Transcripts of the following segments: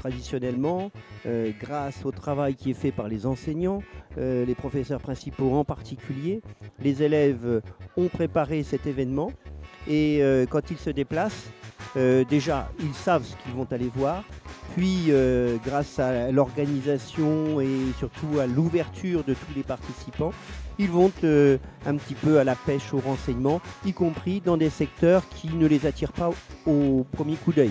Traditionnellement, grâce au travail qui est fait par les enseignants, les professeurs principaux en particulier, les élèves ont préparé cet événement et quand ils se déplacent, déjà ils savent ce qu'ils vont aller voir, puis grâce à l'organisation et surtout à l'ouverture de tous les participants, ils vont un petit peu à la pêche au renseignement, y compris dans des secteurs qui ne les attirent pas au premier coup d'œil.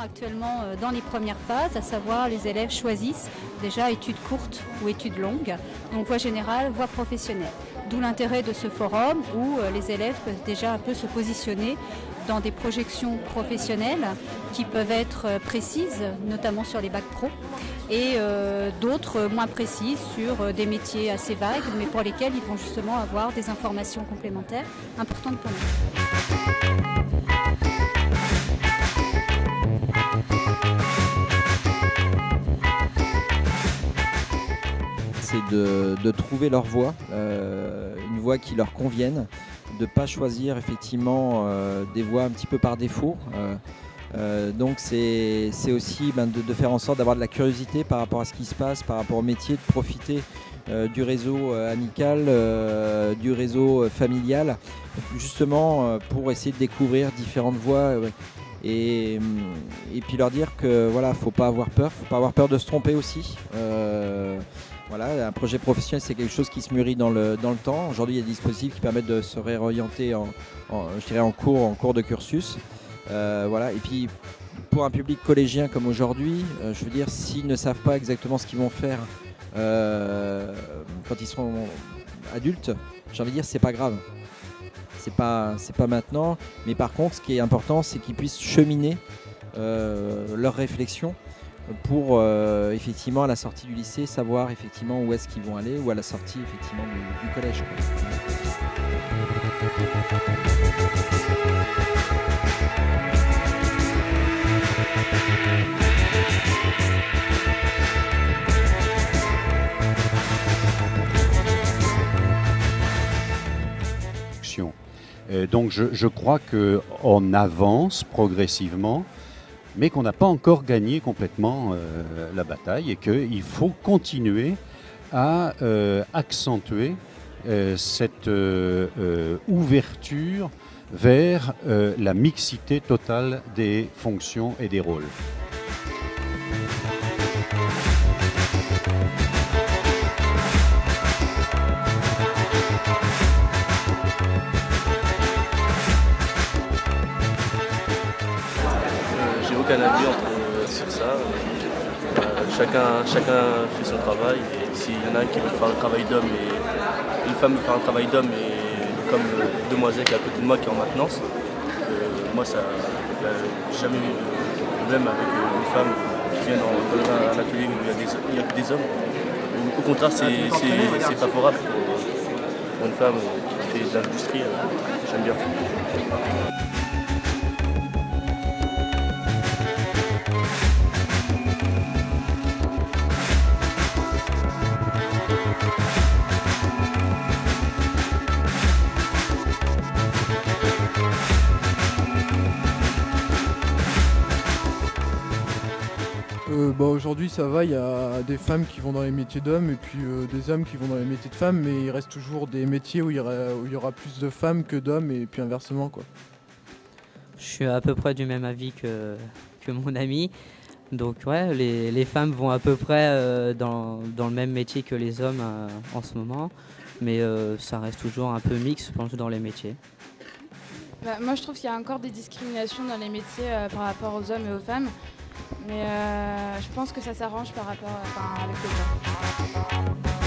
Actuellement dans les premières phases, à savoir les élèves choisissent déjà études courtes ou études longues, donc voie générale, voie professionnelle. D'où l'intérêt de ce forum où les élèves peuvent déjà un peu se positionner dans des projections professionnelles qui peuvent être précises, notamment sur les bacs pro, et d'autres moins précises sur des métiers assez vagues, mais pour lesquels ils vont justement avoir des informations complémentaires importantes pour nous. C'est de trouver leur voie, une voie qui leur convienne, de ne pas choisir effectivement des voies un petit peu par défaut. Donc c'est aussi de faire en sorte d'avoir de la curiosité par rapport à ce qui se passe, par rapport au métier, de profiter du réseau amical, du réseau familial, justement pour essayer de découvrir différentes voies. Et puis leur dire que voilà, faut pas avoir peur de se tromper aussi. Voilà, un projet professionnel, c'est quelque chose qui se mûrit dans le temps. Aujourd'hui, il y a des dispositifs qui permettent de se réorienter en cours de cursus. Voilà. Et puis, pour un public collégien comme aujourd'hui, je veux dire, s'ils ne savent pas exactement ce qu'ils vont faire quand ils seront adultes, j'ai envie de dire, c'est pas grave. C'est pas maintenant. Mais par contre, ce qui est important, c'est qu'ils puissent cheminer leurs réflexions pour effectivement à la sortie du lycée savoir effectivement où est-ce qu'ils vont aller, ou à la sortie effectivement du collège. Donc je crois qu'on avance progressivement, mais qu'on n'a pas encore gagné complètement la bataille, et qu'il faut continuer à accentuer cette ouverture vers la mixité totale des fonctions et des rôles. J'ai aucun avis sur ça. Chacun fait son travail, et s'il y en a un qui veut faire un travail d'homme et une femme veut faire un travail d'homme, et comme demoiselle qui est à côté de moi qui est en maintenance, moi ça j'ai jamais eu de problème avec une femme qui vient dans un atelier où il n'y a que des hommes. Au contraire, c'est favorable pour une femme qui fait de l'industrie. J'aime bien. Aujourd'hui ça va, il y a des femmes qui vont dans les métiers d'hommes et puis des hommes qui vont dans les métiers de femmes, mais il reste toujours des métiers où il y aura plus de femmes que d'hommes, et puis inversement, quoi. Je suis à peu près du même avis que mon ami. Donc ouais, les femmes vont à peu près dans le même métier que les hommes en ce moment, mais ça reste toujours un peu mixte, je pense, dans les métiers. Moi je trouve qu'il y a encore des discriminations dans les métiers par rapport aux hommes et aux femmes. Mais je pense que ça s'arrange par rapport avec le temps.